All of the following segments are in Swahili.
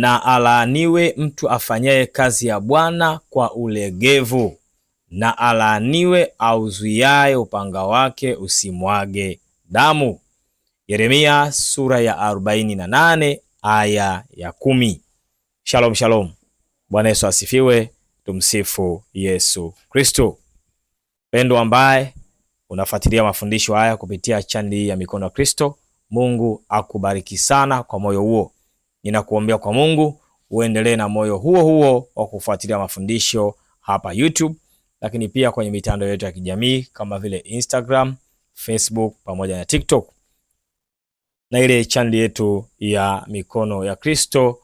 Na alaaniwe mtu afanyaye kazi ya Bwana kwa ulegevu, na alaaniwe auzuiaye upanga wake usimwage damu. Yeremia sura ya 48 aya ya 10. Shalom shalom. Bwana Yesu asifiwe. Tumsifu Yesu Kristo. Pendo ambaye unafuatilia mafundisho haya kupitia channel ya Mikono ya Kristo, Mungu akubariki sana kwa moyo huo. Ninakuombea kwa Mungu uendelee na moyo huo huo wa kufuatilia mafundisho hapa YouTube, lakini pia kwenye mitandao yetu ya kijamii kama vile Instagram, Facebook pamoja na TikTok, na ile channel yetu ya Mikono ya Kristo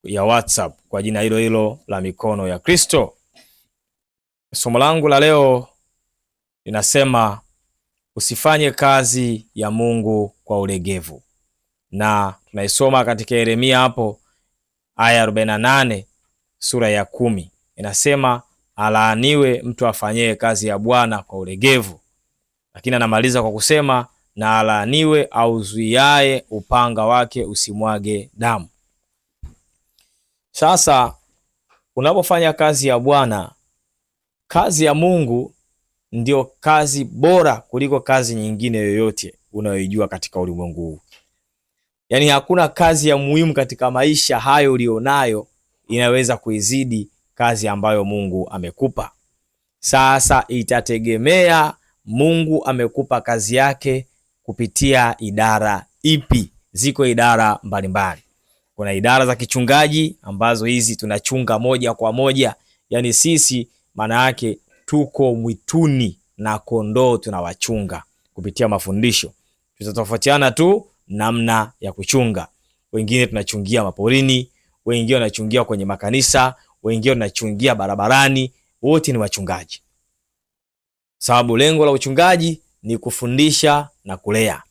ya WhatsApp kwa jina hilo hilo la Mikono ya Kristo. Somo langu la leo linasema usifanye kazi ya Mungu kwa ulegevu, na tunaisoma katika Yeremia hapo aya 48 sura ya 10. Inasema alaaniwe mtu afanyaye kazi ya Bwana kwa ulegevu, lakini anamaliza kwa kusema na alaaniwe auzuiaye upanga wake usimwage damu. Sasa unapofanya kazi ya Bwana, kazi ya Mungu ndio kazi bora kuliko kazi nyingine yoyote unayoijua katika ulimwengu huu. Yaani hakuna kazi ya muhimu katika maisha hayo ulionayo inaweza kuizidi kazi ambayo Mungu amekupa. Sasa itategemea Mungu amekupa kazi yake kupitia idara ipi. Ziko idara mbalimbali. Kuna idara za kichungaji ambazo hizi tunachunga moja kwa moja. Yaani sisi maana yake tuko mwituni na kondoo tunawachunga kupitia mafundisho. Tutatofautiana tu namna ya kuchunga. Wengine tunachungia maporini, wengine wanachungia kwenye makanisa, wengine wanachungia barabarani. Wote ni wachungaji, sababu lengo la uchungaji ni kufundisha na kulea.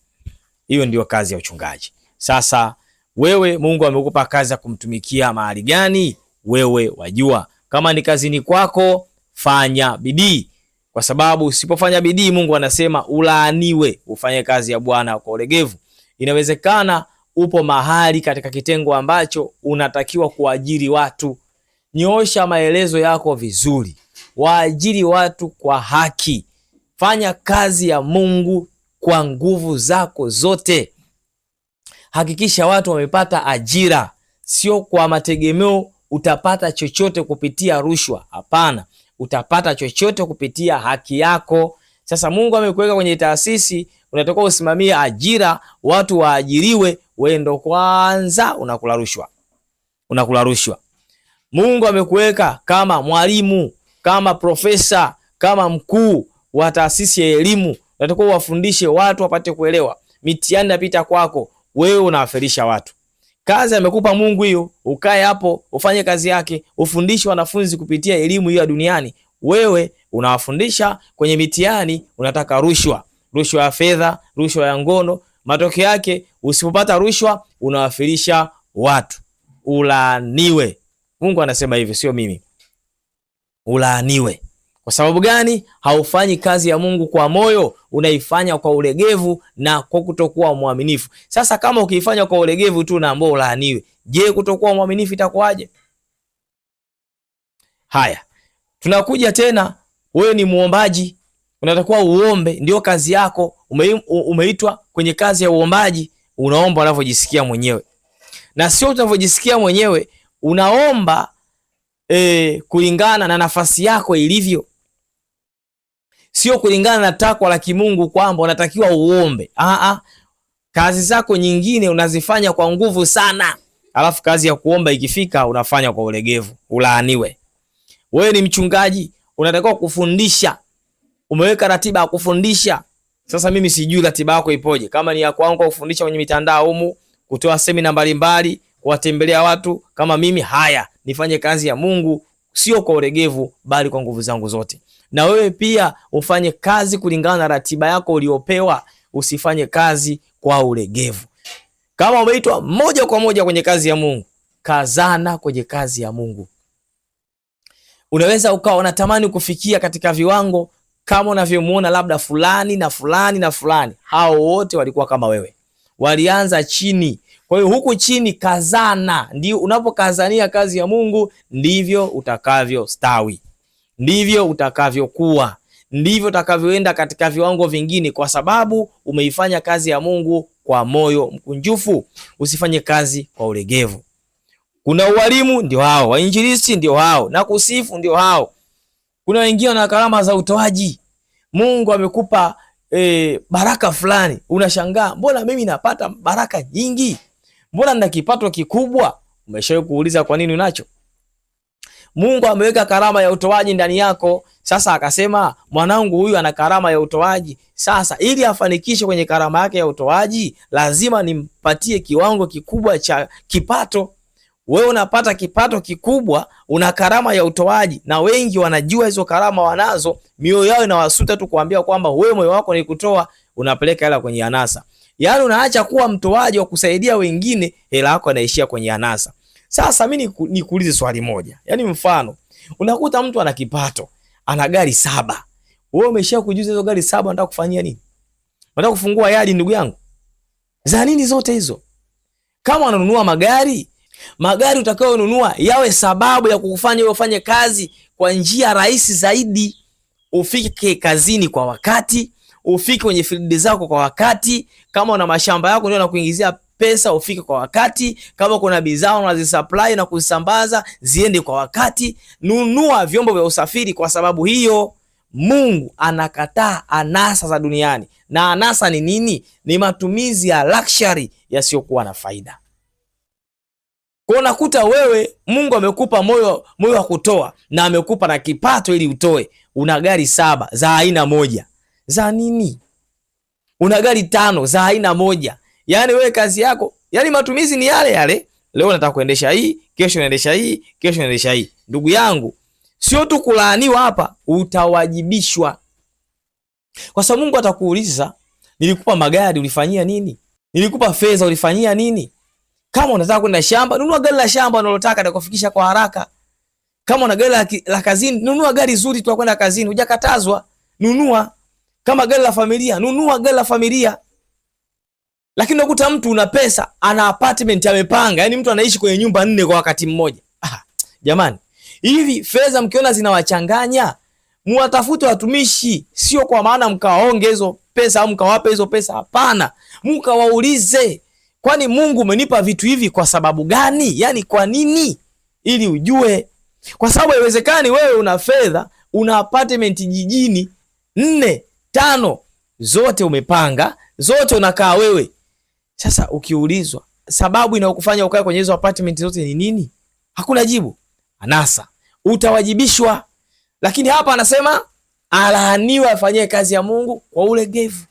Hiyo ndio kazi ya uchungaji. Sasa wewe Mungu amekupa kazi ya kumtumikia mahali gani? Wewe wajua. Kama ni kazini kwako, fanya bidii, kwa sababu usipofanya bidii Mungu anasema ulaaniwe ufanye kazi ya Bwana kwa ulegevu. Inawezekana upo mahali katika kitengo ambacho unatakiwa kuajiri watu. Nyoosha maelezo yako vizuri, waajiri watu kwa haki. Fanya kazi ya Mungu kwa nguvu zako zote. Hakikisha watu wamepata ajira, sio kwa mategemeo utapata chochote kupitia rushwa. Hapana, utapata chochote kupitia haki yako. Sasa Mungu amekuweka kwenye taasisi, unatakiwa usimamie ajira, watu waajiriwe, wewe ndo kwanza unakula rushwa. Mungu amekuweka kama mwalimu, kama profesa, kama mkuu wa taasisi ya elimu, unatakiwa wafundishe watu wapate kuelewa. Mitihani inapita kwako, wewe unawafelisha watu. Kazi amekupa Mungu hiyo, ukae hapo ufanye kazi yake, ufundishe wanafunzi kupitia elimu hiyo ya duniani. Wewe unawafundisha, kwenye mitihani unataka rushwa ya fedha, rushwa ya ngono. Matokeo yake usipopata rushwa unawafilisha watu. Ulaaniwe. Mungu anasema hivyo, sio mimi. Ulaaniwe. Kwa sababu gani? Haufanyi kazi ya Mungu kwa moyo, unaifanya kwa ulegevu na kwa kutokuwa mwaminifu. Sasa kama ukiifanya kwa ulegevu tu na ambao ulaaniwe, je, kutokuwa mwaminifu itakuwaje? Haya, tunakuja tena, wewe ni muombaji, unatakiwa uombe, ndio kazi yako. Umeitwa kwenye kazi ya uombaji, unaomba unavyojisikia mwenyewe. Na sio unavyojisikia mwenyewe, unaomba kulingana na nafasi yako ilivyo. Sio kulingana na takwa la kimungu kwamba unatakiwa uombe. Kazi zako nyingine unazifanya kwa nguvu sana, alafu kazi ya kuomba ikifika unafanya kwa ulegevu. Ulaaniwe. Wewe ni mchungaji, unatakiwa kufundisha. Umeweka ratiba ya kufundisha. Sasa mimi sijui ratiba yako ipoje. Kama ni ya kwangu kufundisha kwenye mitandao humu, kutoa semina mbalimbali, kuwatembelea watu kama mimi, haya, nifanye kazi ya Mungu sio kwa ulegevu bali kwa nguvu zangu zote. Na wewe pia ufanye kazi kulingana na ratiba yako uliopewa, usifanye kazi kwa ulegevu. Kama umeitwa moja kwa moja kwenye kazi ya Mungu, kazana kwenye kazi ya Mungu. Unaweza ukawa unatamani kufikia katika viwango kama unavyomuona labda fulani na fulani na fulani. Hao wote walikuwa kama wewe. walianza chini. Kwa hiyo huku chini kazana, ndio unapokazania kazi ya Mungu ndivyo utakavyostawi, ndivyo utakavyokuwa, ndivyo utakavyoenda katika viwango vingine, kwa sababu umeifanya kazi ya Mungu kwa moyo mkunjufu. Usifanye kazi kwa ulegevu. Kuna walimu ndio hao, wainjilisti ndio hao, na kusifu ndio hao. Kuna wengine wana karama za utoaji. Mungu amekupa baraka fulani, unashangaa mbona mimi napata baraka nyingi, mbona nina kipato kikubwa. Umeshawahi kuuliza kwa nini unacho? Mungu ameweka karama ya utoaji ndani yako. Sasa akasema mwanangu huyu ana karama ya utoaji. Sasa ili afanikishe kwenye karama yake ya utoaji, lazima nimpatie kiwango kikubwa cha kipato. Wewe unapata kipato kikubwa, una karama ya utoaji, na wengi wanajua hizo karama wanazo, mioyo yao inawasuta tu kuambia kwamba wewe moyo wako ni kutoa, unapeleka hela kwenye anasa. Yaani unaacha kuwa mtoaji wa kusaidia wengine, hela yako inaishia kwenye anasa. Sasa mimi nikuulize swali moja. Yaani mfano, unakuta mtu ana kipato, ana gari 7. Wewe umesha kujuza hizo gari 7 unataka kufanyia nini? Unataka kufungua yadi ndugu yangu? Za nini zote hizo? Kama unanunua magari utakayonunua yawe sababu ya kukufanya wewe ufanye kazi kwa njia rahisi zaidi. Ufike kazini kwa wakati, ufike kwenye field zako kwa wakati. Kama una mashamba yako ndio yanakuingizia pesa, ufike kwa wakati. Kama kuna bidhaa unazisupply na kuzisambaza, ziende kwa wakati. Nunua vyombo vya usafiri, kwa sababu hiyo Mungu anakataa anasa za duniani. Na anasa ni nini? Ni matumizi ya luxury yasiyokuwa na faida. Kwa unakuta wewe Mungu amekupa moyo wa kutoa, na amekupa na kipato ili utoe. Una gari 7 za aina moja. Za nini? Una gari 5 za aina moja. Yaani wewe kazi yako, yaani matumizi ni yale yale. Leo nataka kuendesha hii, kesho naendesha hii, kesho naendesha hii. Ndugu yangu, sio tu kulaaniwa hapa, utawajibishwa. Kwa sababu Mungu atakuuliza, nilikupa magari ulifanyia nini? Nilikupa fedha ulifanyia nini? Kama unataka kwenda shamba, nunua gari la shamba unalotaka litakufikisha kwa haraka. Kama una gari la kazini, nunua gari zuri tu kwenda kazini, hujakatazwa, nunua. Kama gari la familia, nunua gari la familia. Lakini unakuta mtu una pesa, ana apartment amepanga, yani mtu anaishi kwenye nyumba 4 kwa wakati mmoja. Jamani, hivi fedha mkiona zinawachanganya, muwatafute watumishi, sio kwa maana mkawaonge hizo pesa au mkawape hizo pesa, hapana. Mkawaulize, kwani Mungu umenipa vitu hivi kwa sababu gani? Yani kwa nini? Ili ujue. Kwa sababu haiwezekani wewe una fedha, una apartment jijini 4, 5, zote umepanga, zote unakaa wewe. Sasa ukiulizwa sababu inayokufanya ukae kwenye hizo apartment zote ni nini? Hakuna jibu. Anasa. Utawajibishwa. Lakini hapa anasema alaaniwe afanyie kazi ya Mungu kwa ulegevu.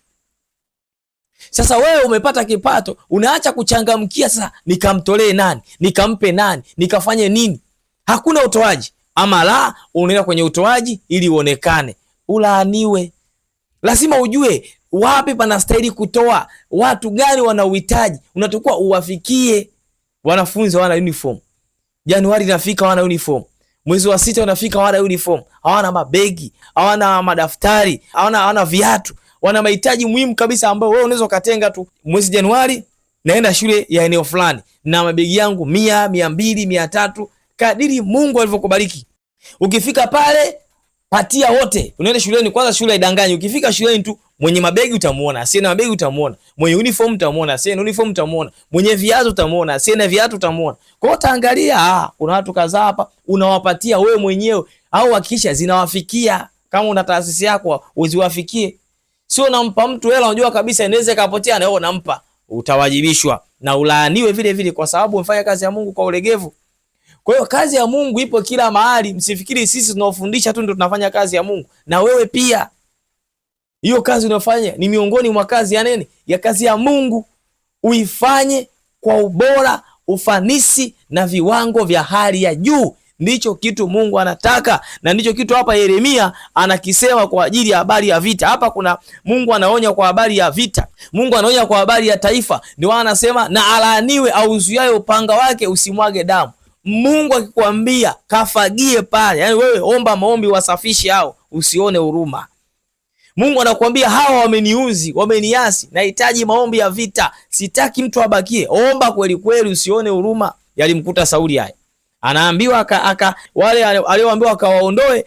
Sasa wewe umepata kipato, unaacha kuchangamkia sasa nikamtolee nani, nikampe nani, nikafanye nini? Hakuna utoaji. Ama la, unaenda kwenye utoaji ili uonekane. Ulaaniwe. Lazima ujue wapi panastahili kutoa, watu gani wana uhitaji, unatakiwa uwafikie. Wanafunzi hawana uniform. Januari inafika hawana uniform. Mwezi wa 6 unafika hawana uniform. Hawana mabegi, hawana madaftari, hawana viatu. Wana mahitaji muhimu kabisa ambayo wewe unaweza kutenga tu. Mwezi Januari naenda shule ya eneo fulani na mabegi yangu 100, 200, 300 kadiri Mungu alivyokubariki. Ukifika pale patia wote. Unaenda shuleni, kwanza shule haidangani. Ukifika shuleni tu mwenye mabegi utamuona, asiye na mabegi utamuona. Mwenye uniform utamuona, asiye na uniform utamuona. Mwenye viatu utamuona, asiye na viatu utamuona. Kwa hiyo utaangalia, kuna watu kadhaa hapa unawapatia wewe mwenyewe, au hakikisha zinawafikia. Kama una taasisi yako uziwafikie. Sio nampa mtu hela unajua kabisa inaweza kapotea na wewe unampa. Utawajibishwa na ulaaniwe vile vile, kwa sababu umefanya kazi ya Mungu kwa ulegevu. Kwa hiyo kazi ya Mungu ipo kila mahali. Msifikiri sisi tunaofundisha tu ndio tunafanya kazi ya Mungu. Na wewe pia. Hiyo kazi unayofanya ni miongoni mwa kazi ya nini? Ya kazi ya Mungu. Uifanye kwa ubora, ufanisi na viwango vya hali ya juu. Ndicho kitu Mungu anataka, na ndicho kitu hapa Yeremia anakisema kwa ajili ya habari ya vita. Hapa kuna Mungu anaonya kwa habari ya vita. Mungu anaonya kwa habari ya taifa. Ndio anasema na alaaniwe auzuiaye upanga wake usimwage damu. Mungu akikwambia kafagie pale, yani wewe omba maombi wasafishe hao, usione huruma. Mungu anakuambia hawa wameniuzi, wameniasi, nahitaji maombi ya vita, sitaki mtu abakie. Omba kweli kweli, usione huruma. Yalimkuta Sauli haya. Anaambiwa wale alioambiwa akawaondoe,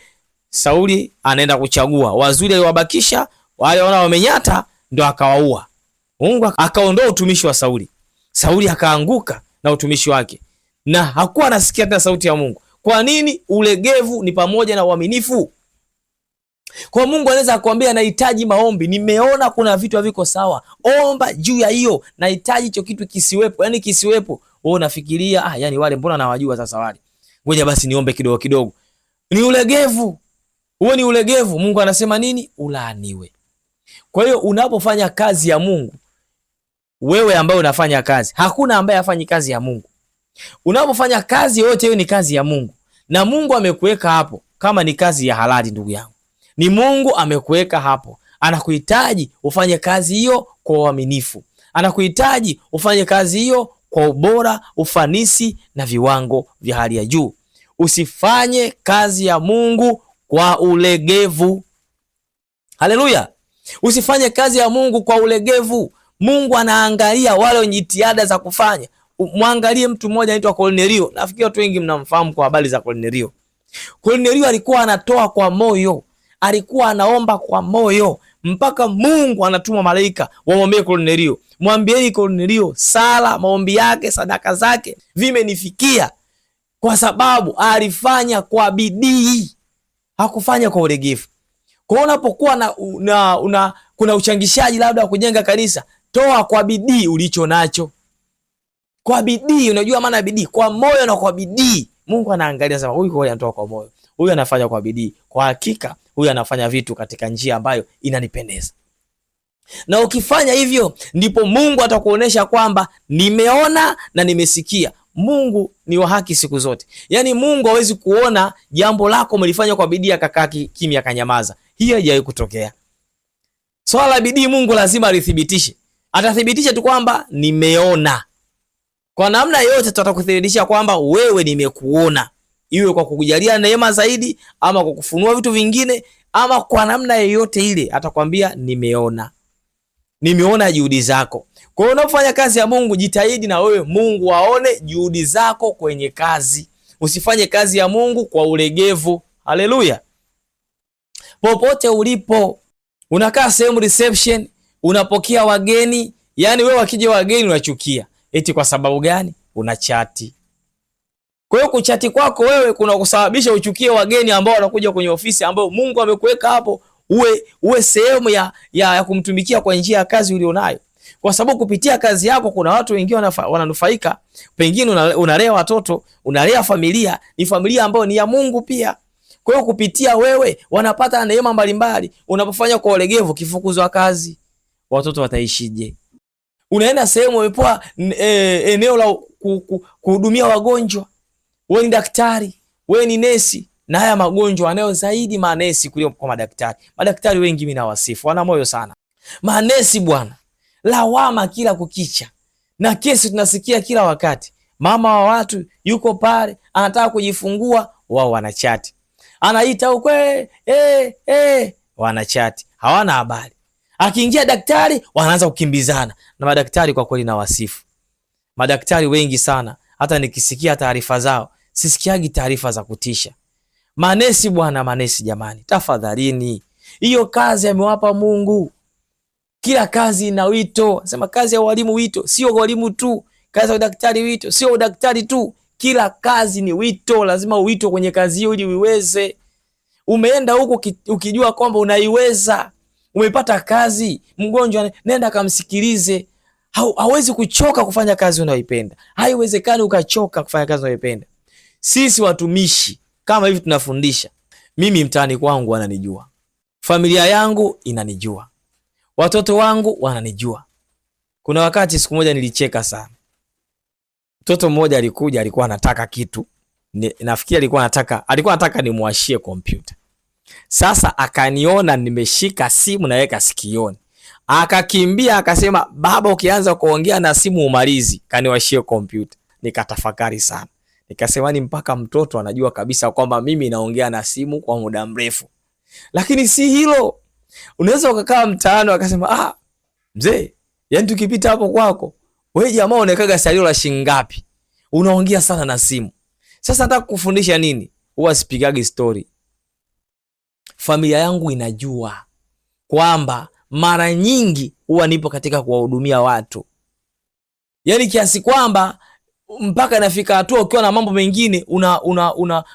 Sauli anaenda kuchagua wazuri aliowabakisha, wale wana wamenyata ndo akawaua. Mungu akaondoa utumishi wa Sauli. Sauli akaanguka na utumishi wake, na hakuwa anasikia tena sauti ya Mungu. Kwa nini? Ulegevu ni pamoja na uaminifu. Kwa Mungu anaweza kukuambia nahitaji maombi, nimeona kuna vitu haviko sawa, omba juu ya hiyo, nahitaji hicho kitu kisiwepo. Yani kisiwepo, wewe unafikiria yani wale mbona nawajua sasa wale, ngoja basi niombe kidogo kidogo. Ni ulegevu. Huo ni ulegevu. Mungu anasema nini? Ulaaniwe. Kwa hiyo unapofanya kazi ya Mungu, wewe ambaye unafanya kazi, hakuna ambaye hafanyi kazi ya Mungu. Unapofanya kazi yote hiyo ni kazi ya Mungu, na Mungu amekuweka hapo kama ni kazi ya halali. Ndugu yangu, ni Mungu amekuweka hapo, anakuhitaji ufanye kazi hiyo kwa uaminifu, anakuhitaji ufanye kazi hiyo kwa ubora, ufanisi na viwango vya hali ya juu. Usifanye kazi ya Mungu kwa ulegevu. Haleluya! Usifanye kazi ya Mungu kwa ulegevu. Mungu anaangalia wale wenye jitihada za kufanya. Mwangalie mtu mmoja anaitwa Kornelio. Nafikiri watu wengi mnamfahamu kwa habari za Kornelio. Kornelio alikuwa anatoa kwa moyo, alikuwa anaomba kwa moyo, mpaka Mungu anatuma malaika wamwambie Kornelio, mwambieni Kornelio sala, maombi yake, sadaka zake vimenifikia, kwa sababu alifanya kwa bidii, hakufanya kwa ulegevu. Kwa unapokuwa kuna uchangishaji labda wa kujenga kanisa, toa kwa bidii ulicho nacho. Kwa bidii, unajua maana bidii, kwa moyo na kwa bidii. Mungu anaangalia sema huyu kweli anatoa kwa moyo, huyu anafanya kwa bidii, kwa hakika huyu anafanya vitu katika njia ambayo inanipendeza. Na ukifanya hivyo, ndipo Mungu atakuonesha kwamba nimeona na nimesikia. Mungu ni wa haki siku zote. Yaani Mungu hawezi kuona jambo lako umelifanya kwa bidii akakaa kimya akanyamaza. Hiyo haijawahi kutokea. Swala la bidii Mungu lazima alithibitishe. Atathibitisha tu kwamba nimeona. Kwa namna yote tutakuthibitisha kwamba wewe nimekuona. Iwe kwa kukujalia neema zaidi, ama kwa kufunua vitu vingine, ama kwa namna yoyote ile atakwambia nimeona. Nimeona juhudi zako. Kwa hiyo unapofanya kazi ya Mungu, jitahidi na wewe Mungu aone juhudi zako kwenye kazi. Usifanye kazi ya Mungu kwa ulegevu. Haleluya. Popote ulipo, unakaa sehemu reception, unapokea wageni, yani wewe wakija wageni unachukia. Eti kwa sababu gani? Unachati. Kwa hiyo kuchati kwako wewe kuna kusababisha uchukie wageni ambao wanakuja kwenye ofisi ambao Mungu amekuweka hapo uwe sehemu ya kumtumikia kwa njia ya kazi ulionayo. Kwa sababu kupitia kazi yako kuna watu wengine wananufaika. Pengine unalea watoto, unalea familia, ni familia ambayo ni ya Mungu pia. Kwa hiyo kupitia wewe wanapata neema mbalimbali. Unapofanya kwa ulegevu, kifukuzwa kazi, watoto wataishije? Unaenda sehemu umepewa eneo la kuhudumia wagonjwa, wewe ni daktari, wewe ni nesi, na haya magonjwa anayo zaidi manesi kuliko kwa madaktari. Madaktari wengi mimi nawasifu, wana moyo sana. Manesi bwana, lawama kila kukicha, na kesi tunasikia kila wakati. Mama wa watu yuko pale anataka kujifungua, wao wanachati, anaita huko wanachati, hawana habari. Akiingia daktari wanaanza kukimbizana. Na madaktari kwa kweli nawasifu. Madaktari wengi sana, hata nikisikia taarifa zao sisikiagi taarifa za kutisha. Manesi bwana, manesi jamani, tafadhalini. Hiyo kazi amewapa Mungu. Kila kazi ina wito. Sema kazi ya walimu wito, sio walimu tu. Kazi ya udaktari wito, sio udaktari tu. Kila kazi ni wito, lazima uitwe kwenye kazi hiyo ili uiweze. Umeenda huko ukijua kwamba unaiweza. Umepata kazi, mgonjwa nenda kamsikilize. Hawezi kuchoka kufanya kazi unayoipenda. Haiwezekani ukachoka kufanya kazi unayoipenda. Sisi watumishi kama hivi tunafundisha. Mimi mtaani kwangu wananijua. Familia yangu inanijua. Watoto wangu wananijua. Kuna wakati siku moja nilicheka sana. Mtoto mmoja alikuja, alikuwa anataka kitu. Nafikiri alikuwa anataka nimwashie kompyuta. Sasa akaniona nimeshika simu naweka sikioni. Akakimbia akasema, baba ukianza kuongea na simu umalizi, kaniwashie kompyuta. Nikatafakari sana. Nikasema ni mpaka mtoto anajua kabisa kwamba mimi naongea na simu kwa muda mrefu. Lakini si hilo. Unaweza ukakaa mtaani akasema mzee, yani tukipita hapo kwako, wewe jamaa unawekaga salio la shilingi ngapi? Unaongea sana na simu. Sasa nataka kukufundisha nini? Huwa sipigagi story. Familia yangu inajua kwamba mara nyingi huwa nipo katika kuwahudumia watu. Yaani kiasi kwamba mpaka nafika hatua ukiwa na mambo mengine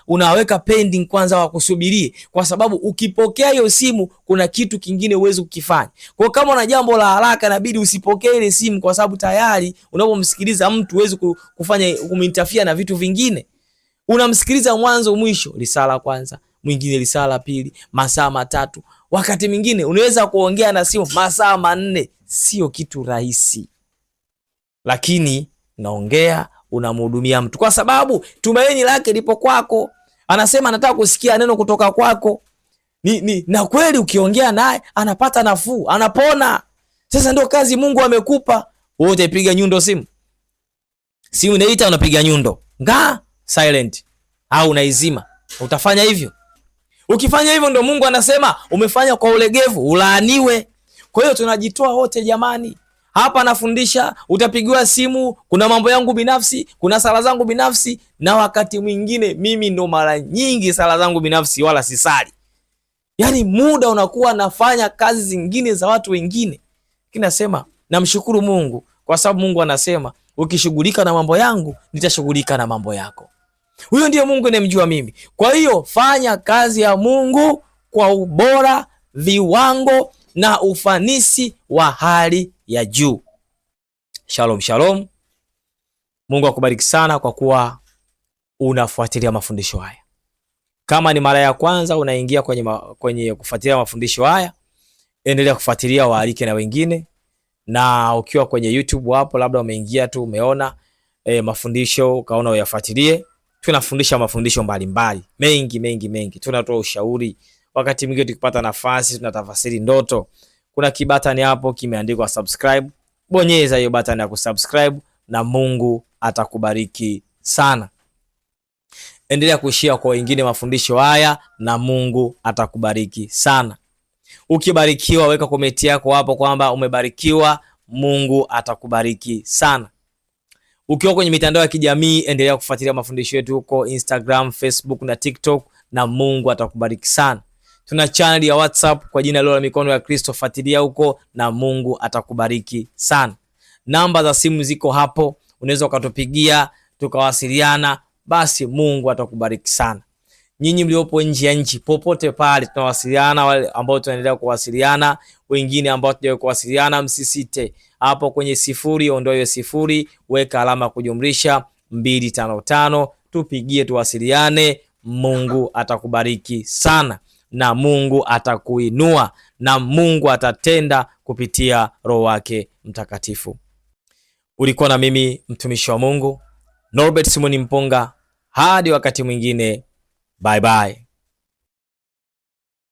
unaweka pending kwanza wa kusubirie, kwa sababu ukipokea hiyo simu kuna kitu kingine uwezi kukifanya. Kwa kama una jambo la haraka inabidi usipokee ile simu, kwa sababu tayari unapomsikiliza mtu uwezi kufanya kuminterfere na vitu vingine. Unamsikiliza mwanzo mwisho, risala kwanza, mwingine risala pili, masaa matatu. Wakati mwingine unaweza kuongea na simu masaa 4. Sio kitu rahisi. Lakini naongea, unamhudumia mtu kwa sababu tumaini lake lipo kwako. Anasema anataka kusikia neno kutoka kwako. Na kweli ukiongea naye anapata nafuu, anapona. Sasa ndio kazi Mungu amekupa. Wewe utapiga nyundo simu. Simu inaita unapiga nyundo. Silent au unaizima. Utafanya hivyo? Ukifanya hivyo ndio Mungu anasema umefanya kwa ulegevu, ulaaniwe. Kwa hiyo tunajitoa wote jamani. Hapa nafundisha, utapigiwa simu, kuna mambo yangu binafsi, kuna sala zangu binafsi, na wakati mwingine mimi ndo mara nyingi sala zangu binafsi wala sisali. Yaani muda unakuwa nafanya kazi zingine za watu wengine. Kinasema namshukuru Mungu kwa sababu Mungu anasema ukishughulika na mambo yangu nitashughulika na mambo yako. Huyo ndiye Mungu ninayemjua mimi. Kwa hiyo fanya kazi ya Mungu kwa ubora, viwango na ufanisi wa hali ya juu. Shalom shalom. Mungu akubariki sana kwa kuwa unafuatilia mafundisho haya. Kama ni mara ya kwanza unaingia kwenye kufuatilia mafundisho haya, endelea kufuatilia, waalike na wengine. Na ukiwa kwenye YouTube hapo labda umeingia tu umeona mafundisho ukaona uyafuatilie. Tunafundisha mafundisho mbalimbali, mengi. Tunatoa ushauri. Wakati mwingine tukipata nafasi tunatafasiri ndoto. Kuna kibatani hapo kimeandikwa subscribe. Bonyeza hiyo button ya kusubscribe na Mungu atakubariki sana. Endelea kushare kwa wengine mafundisho haya na Mungu atakubariki sana. Ukibarikiwa weka komenti yako hapo kwamba umebarikiwa. Mungu atakubariki sana. Ukiwa kwenye mitandao ya kijamii endelea kufuatilia mafundisho yetu huko Instagram, Facebook na TikTok na Mungu atakubariki sana. Tuna channel ya WhatsApp kwa jina la Mikono ya Kristo, fuatilia huko na Mungu atakubariki sana. Namba za simu ziko hapo, unaweza ukatupigia tukawasiliana, basi Mungu atakubariki sana. Nyinyi mliopo nje ya nchi, popote pale tunawasiliana, wale ambao tunaendelea kuwasiliana, wengine ambao tunaendelea kuwasiliana, msisite. Hapo kwenye 0 ondoa hiyo 0, weka alama kujumlisha 255, tupigie tuwasiliane. Mungu atakubariki sana na Mungu atakuinua na Mungu atatenda kupitia Roho wake Mtakatifu. Ulikuwa na mimi mtumishi wa Mungu Norbert Simoni Mponga. Hadi wakati mwingine. Bye bye.